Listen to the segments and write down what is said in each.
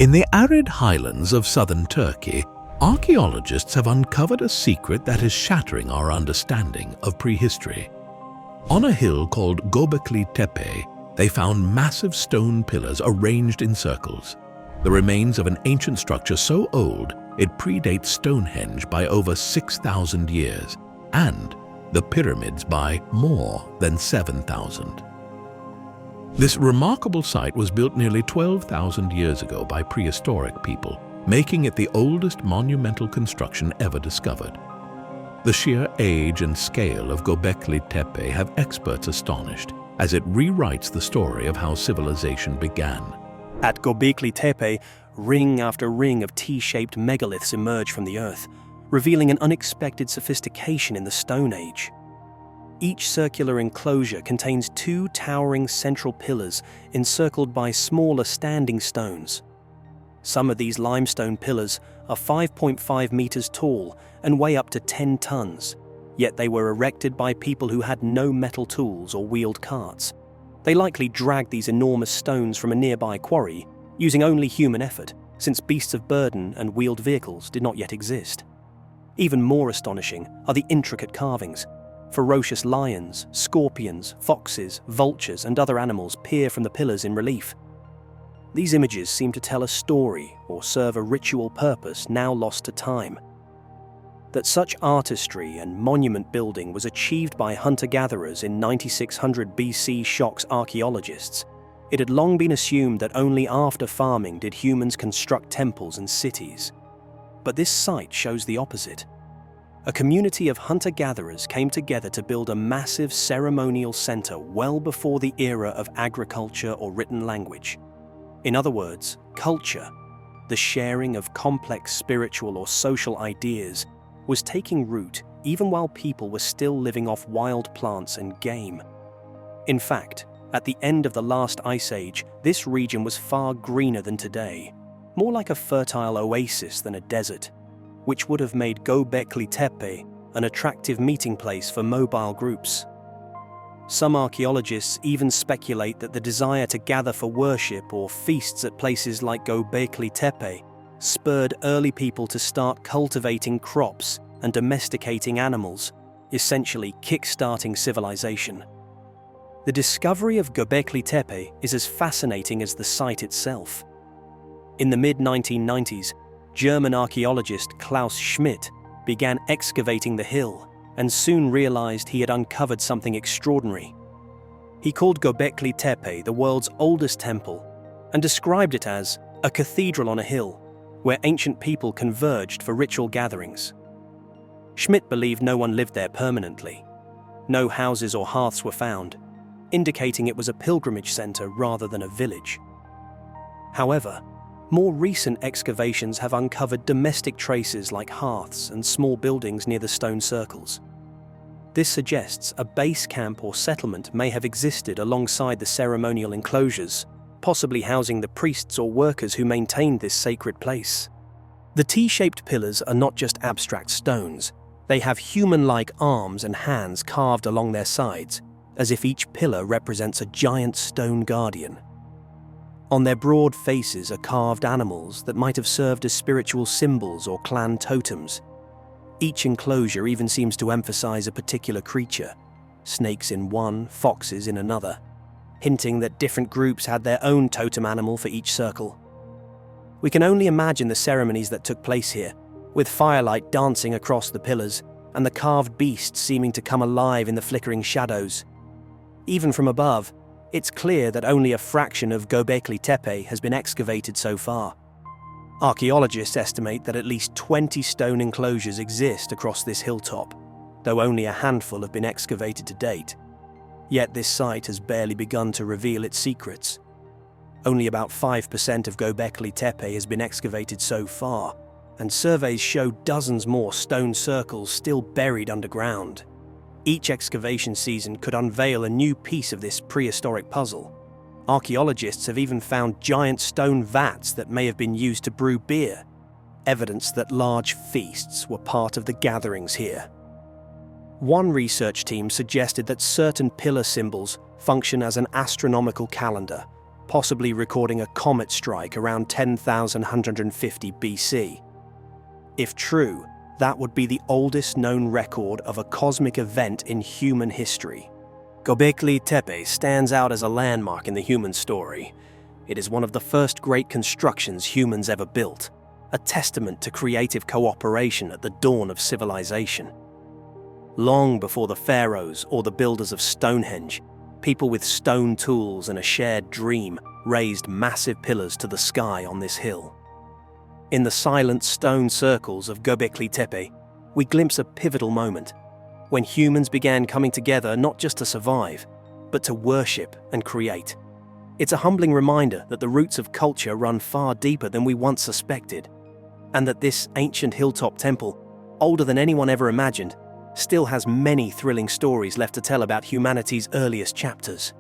In the arid highlands of southern Turkey, archaeologists have uncovered a secret that is shattering our understanding of prehistory. On a hill called Gobekli Tepe, they found massive stone pillars arranged in circles, the remains of an ancient structure so old it predates Stonehenge by over 6,000 years, and the pyramids by more than 7,000. This remarkable site was built nearly 12,000 years ago by prehistoric people, making it the oldest monumental construction ever discovered. The sheer age and scale of Gobekli Tepe have experts astonished, as it rewrites the story of how civilization began. At Gobekli Tepe, ring after ring of T-shaped megaliths emerge from the earth, revealing an unexpected sophistication in the Stone Age. Each circular enclosure contains two towering central pillars encircled by smaller standing stones. Some of these limestone pillars are 5.5 meters tall and weigh up to 10 tons, yet they were erected by people who had no metal tools or wheeled carts. They likely dragged these enormous stones from a nearby quarry, using only human effort, since beasts of burden and wheeled vehicles did not yet exist. Even more astonishing are the intricate carvings. Ferocious lions, scorpions, foxes, vultures, and other animals peer from the pillars in relief. These images seem to tell a story or serve a ritual purpose now lost to time. That such artistry and monument building was achieved by hunter-gatherers in 9600 BC shocks archaeologists. It had long been assumed that only after farming did humans construct temples and cities. But this site shows the opposite. A community of hunter-gatherers came together to build a massive ceremonial center well before the era of agriculture or written language. In other words, culture, the sharing of complex spiritual or social ideas, was taking root even while people were still living off wild plants and game. In fact, at the end of the last ice age, this region was far greener than today, more like a fertile oasis than a desert, which would have made Gobekli Tepe an attractive meeting place for mobile groups. Some archaeologists even speculate that the desire to gather for worship or feasts at places like Gobekli Tepe spurred early people to start cultivating crops and domesticating animals, essentially kick-starting civilization. The discovery of Gobekli Tepe is as fascinating as the site itself. In the mid-1990s, German archaeologist Klaus Schmidt began excavating the hill and soon realized he had uncovered something extraordinary. He called Gobekli Tepe the world's oldest temple and described it as a cathedral on a hill where ancient people converged for ritual gatherings. Schmidt believed no one lived there permanently. No houses or hearths were found, indicating it was a pilgrimage center rather than a village. However, more recent excavations have uncovered domestic traces like hearths and small buildings near the stone circles. This suggests a base camp or settlement may have existed alongside the ceremonial enclosures, possibly housing the priests or workers who maintained this sacred place. The T-shaped pillars are not just abstract stones. They have human-like arms and hands carved along their sides, as if each pillar represents a giant stone guardian. On their broad faces are carved animals that might have served as spiritual symbols or clan totems. Each enclosure even seems to emphasize a particular creature, snakes in one, foxes in another, hinting that different groups had their own totem animal for each circle. We can only imagine the ceremonies that took place here, with firelight dancing across the pillars and the carved beasts seeming to come alive in the flickering shadows. Even from above, it's clear that only a fraction of Gobekli Tepe has been excavated so far. Archaeologists estimate that at least 20 stone enclosures exist across this hilltop, though only a handful have been excavated to date. Yet this site has barely begun to reveal its secrets. Only about 5% of Gobekli Tepe has been excavated so far, and surveys show dozens more stone circles still buried underground. Each excavation season could unveil a new piece of this prehistoric puzzle. Archaeologists have even found giant stone vats that may have been used to brew beer, evidence that large feasts were part of the gatherings here. One research team suggested that certain pillar symbols function as an astronomical calendar, possibly recording a comet strike around 10,150 BC. If true, that would be the oldest known record of a cosmic event in human history. Gobekli Tepe stands out as a landmark in the human story. It is one of the first great constructions humans ever built, a testament to creative cooperation at the dawn of civilization. Long before the pharaohs or the builders of Stonehenge, people with stone tools and a shared dream raised massive pillars to the sky on this hill. In the silent stone circles of Gobekli Tepe, we glimpse a pivotal moment, when humans began coming together not just to survive, but to worship and create. It's a humbling reminder that the roots of culture run far deeper than we once suspected, and that this ancient hilltop temple, older than anyone ever imagined, still has many thrilling stories left to tell about humanity's earliest chapters.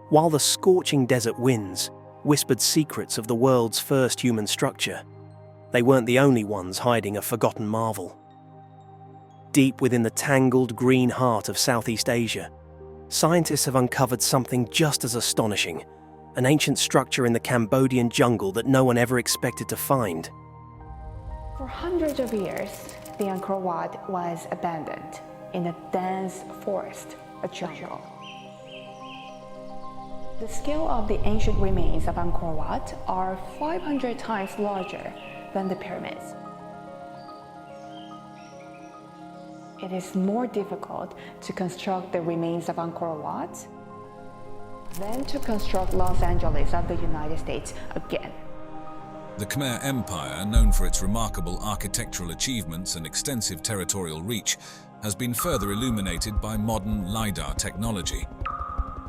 While the scorching desert winds whispered secrets of the world's first human structure, they weren't the only ones hiding a forgotten marvel. Deep within the tangled green heart of Southeast Asia, scientists have uncovered something just as astonishing, an ancient structure in the Cambodian jungle that no one ever expected to find. For hundreds of years, the Angkor Wat was abandoned in a dense forest, a jungle. The scale of the ancient remains of Angkor Wat are 500 times larger than the pyramids. It is more difficult to construct the remains of Angkor Wat than to construct Los Angeles of the United States again. The Khmer Empire, known for its remarkable architectural achievements and extensive territorial reach, has been further illuminated by modern lidar technology.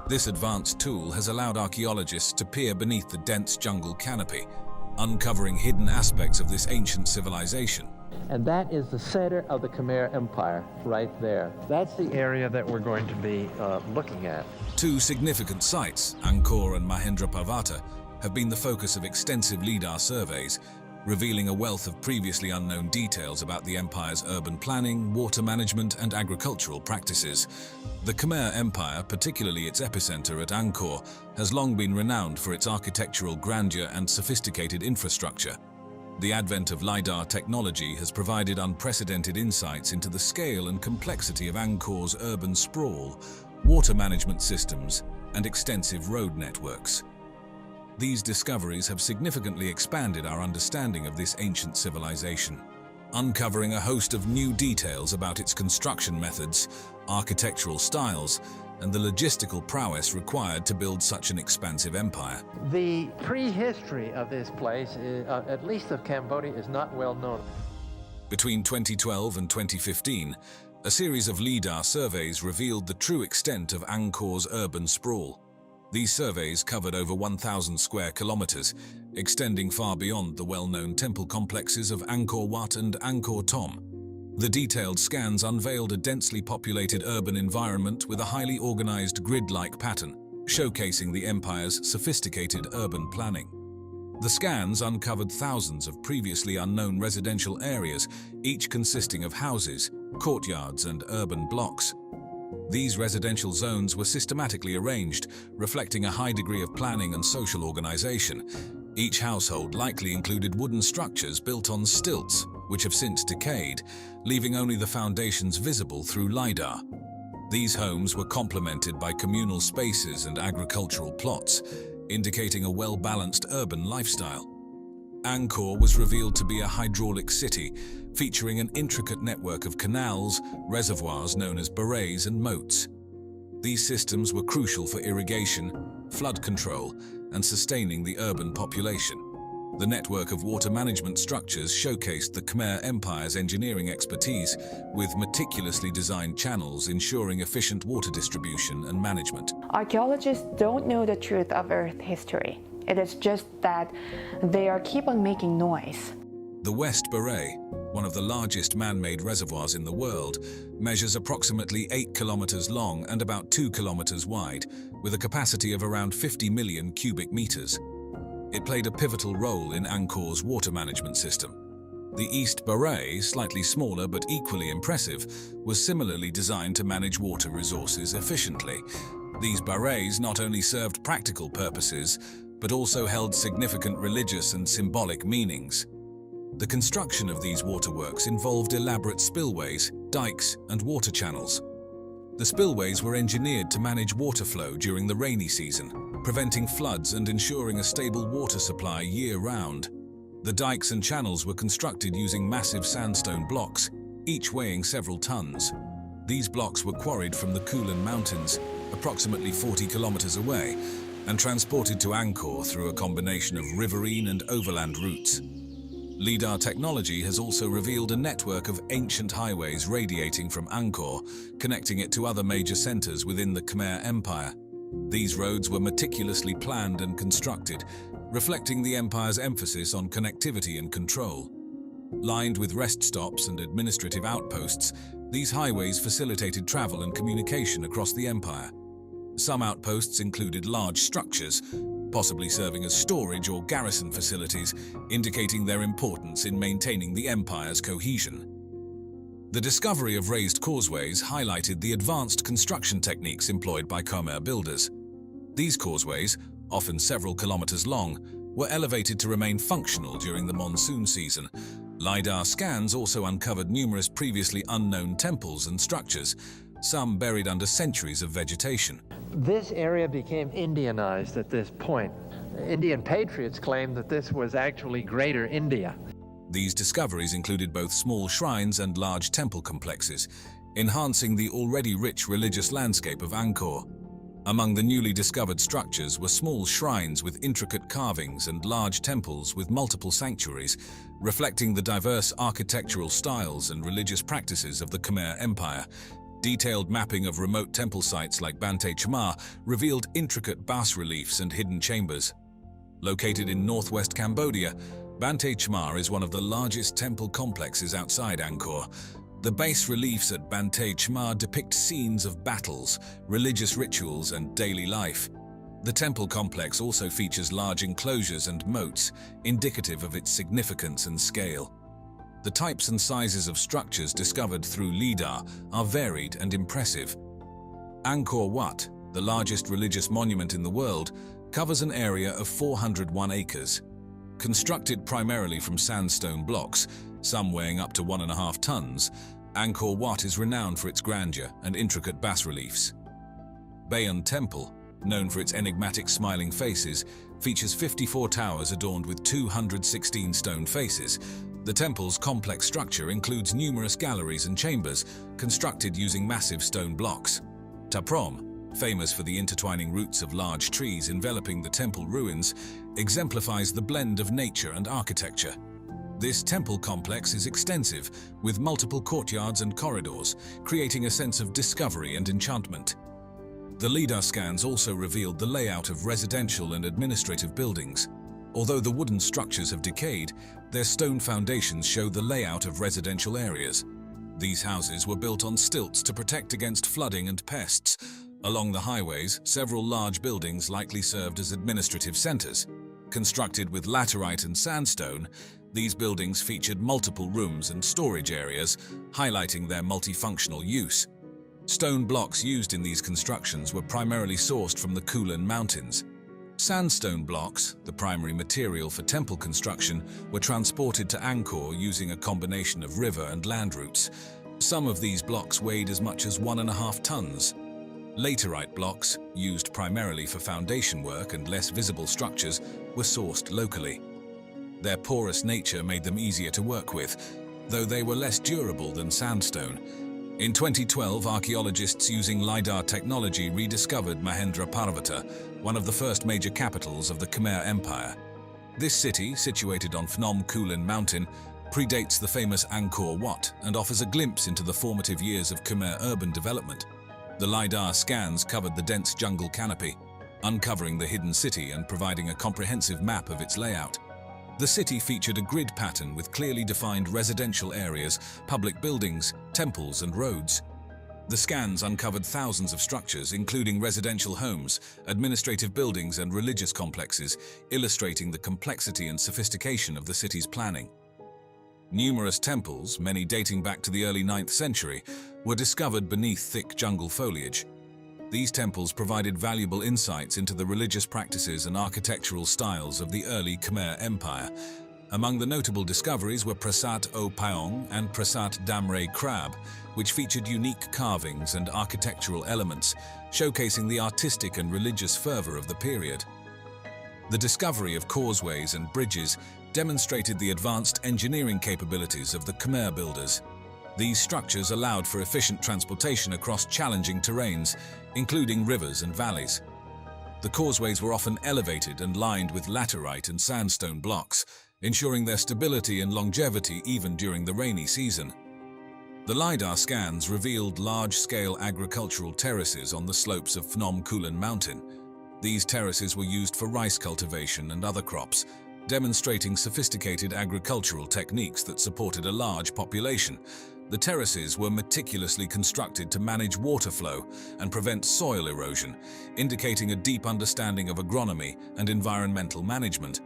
This advanced tool has allowed archaeologists to peer beneath the dense jungle canopy, uncovering hidden aspects of this ancient civilization. And that is the center of the Khmer Empire, right there. That's the area that we're going to be looking at. Two significant sites, Angkor and Mahendraparvata, have been the focus of extensive lidar surveys, revealing a wealth of previously unknown details about the empire's urban planning, water management, and agricultural practices. The Khmer Empire, particularly its epicenter at Angkor, has long been renowned for its architectural grandeur and sophisticated infrastructure. The advent of lidar technology has provided unprecedented insights into the scale and complexity of Angkor's urban sprawl, water management systems, and extensive road networks. These discoveries have significantly expanded our understanding of this ancient civilization, uncovering a host of new details about its construction methods, architectural styles, and the logistical prowess required to build such an expansive empire. The prehistory of this place, at least of Cambodia, is not well known. Between 2012 and 2015, a series of lidar surveys revealed the true extent of Angkor's urban sprawl. These surveys covered over 1,000 square kilometers, extending far beyond the well-known temple complexes of Angkor Wat and Angkor Thom. The detailed scans unveiled a densely populated urban environment with a highly organized grid-like pattern, showcasing the empire's sophisticated urban planning. The scans uncovered thousands of previously unknown residential areas, each consisting of houses, courtyards, and urban blocks. These residential zones were systematically arranged, reflecting a high degree of planning and social organization. Each household likely included wooden structures built on stilts, which have since decayed, leaving only the foundations visible through lidar. These homes were complemented by communal spaces and agricultural plots, indicating a well-balanced urban lifestyle. Angkor was revealed to be a hydraulic city, featuring an intricate network of canals, reservoirs known as barrays, and moats. These systems were crucial for irrigation, flood control, and sustaining the urban population. The network of water management structures showcased the Khmer Empire's engineering expertise, with meticulously designed channels ensuring efficient water distribution and management. Archaeologists don't know the truth of Earth history. It is just that they keep on making noise. The West Baray, one of the largest man-made reservoirs in the world, measures approximately 8 kilometers long and about 2 kilometers wide, with a capacity of around 50 million cubic meters. It played a pivotal role in Angkor's water management system. The East Baray, slightly smaller but equally impressive, was similarly designed to manage water resources efficiently. These barrays not only served practical purposes, but also held significant religious and symbolic meanings. The construction of these waterworks involved elaborate spillways, dikes, and water channels. The spillways were engineered to manage water flow during the rainy season, preventing floods and ensuring a stable water supply year-round. The dikes and channels were constructed using massive sandstone blocks, each weighing several tons. These blocks were quarried from the Kulen Mountains, approximately 40 kilometers away, and transported to Angkor through a combination of riverine and overland routes. Lidar technology has also revealed a network of ancient highways radiating from Angkor, connecting it to other major centers within the Khmer Empire. These roads were meticulously planned and constructed, reflecting the empire's emphasis on connectivity and control. Lined with rest stops and administrative outposts, these highways facilitated travel and communication across the empire. Some outposts included large structures, possibly serving as storage or garrison facilities, indicating their importance in maintaining the empire's cohesion. The discovery of raised causeways highlighted the advanced construction techniques employed by Khmer builders. These causeways, often several kilometers long, were elevated to remain functional during the monsoon season. Lidar scans also uncovered numerous previously unknown temples and structures, some buried under centuries of vegetation. This area became Indianized at this point. Indian patriots claimed that this was actually Greater India. These discoveries included both small shrines and large temple complexes, enhancing the already rich religious landscape of Angkor. Among the newly discovered structures were small shrines with intricate carvings and large temples with multiple sanctuaries, reflecting the diverse architectural styles and religious practices of the Khmer Empire. Detailed mapping of remote temple sites like Bante Khmer revealed intricate bas-reliefs and hidden chambers. Located in northwest Cambodia, Bante Khmer is one of the largest temple complexes outside Angkor. The bas reliefs at Bante Khmer depict scenes of battles, religious rituals, and daily life. The temple complex also features large enclosures and moats, indicative of its significance and scale. The types and sizes of structures discovered through lidar are varied and impressive. Angkor Wat, the largest religious monument in the world, covers an area of 401 acres. Constructed primarily from sandstone blocks, some weighing up to 1.5 tons, Angkor Wat is renowned for its grandeur and intricate bas-reliefs. Bayon Temple, known for its enigmatic smiling faces, features 54 towers adorned with 216 stone faces. The temple's complex structure includes numerous galleries and chambers, constructed using massive stone blocks. Ta Prohm, famous for the intertwining roots of large trees enveloping the temple ruins, exemplifies the blend of nature and architecture. This temple complex is extensive, with multiple courtyards and corridors, creating a sense of discovery and enchantment. The lidar scans also revealed the layout of residential and administrative buildings. Although the wooden structures have decayed, their stone foundations show the layout of residential areas. These houses were built on stilts to protect against flooding and pests. Along the highways, several large buildings likely served as administrative centers. Constructed with laterite and sandstone, these buildings featured multiple rooms and storage areas, highlighting their multifunctional use. Stone blocks used in these constructions were primarily sourced from the Kulen Mountains. Sandstone blocks, the primary material for temple construction, were transported to Angkor using a combination of river and land routes. Some of these blocks weighed as much as 1.5 tons. Laterite blocks, used primarily for foundation work and less visible structures, were sourced locally. Their porous nature made them easier to work with, though they were less durable than sandstone. In 2012, archaeologists using lidar technology rediscovered Mahendraparvata, one of the first major capitals of the Khmer Empire. This city, situated on Phnom Kulen Mountain, predates the famous Angkor Wat and offers a glimpse into the formative years of Khmer urban development. The lidar scans covered the dense jungle canopy, uncovering the hidden city and providing a comprehensive map of its layout. The city featured a grid pattern with clearly defined residential areas, public buildings, temples, and roads. The scans uncovered thousands of structures, including residential homes, administrative buildings, and religious complexes, illustrating the complexity and sophistication of the city's planning. Numerous temples, many dating back to the early 9th century, were discovered beneath thick jungle foliage. These temples provided valuable insights into the religious practices and architectural styles of the early Khmer Empire. Among the notable discoveries were Prasat O Paong and Prasat Damre Krab, which featured unique carvings and architectural elements, showcasing the artistic and religious fervor of the period. The discovery of causeways and bridges demonstrated the advanced engineering capabilities of the Khmer builders. These structures allowed for efficient transportation across challenging terrains, including rivers and valleys. The causeways were often elevated and lined with laterite and sandstone blocks, ensuring their stability and longevity even during the rainy season. The lidar scans revealed large-scale agricultural terraces on the slopes of Phnom Kulen Mountain. These terraces were used for rice cultivation and other crops, demonstrating sophisticated agricultural techniques that supported a large population. The terraces were meticulously constructed to manage water flow and prevent soil erosion, indicating a deep understanding of agronomy and environmental management.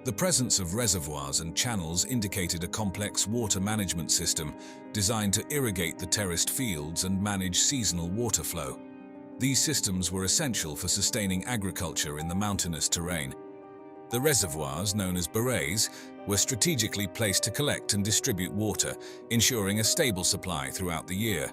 The presence of reservoirs and channels indicated a complex water management system designed to irrigate the terraced fields and manage seasonal water flow. These systems were essential for sustaining agriculture in the mountainous terrain. The reservoirs, known as barays, were strategically placed to collect and distribute water, ensuring a stable supply throughout the year.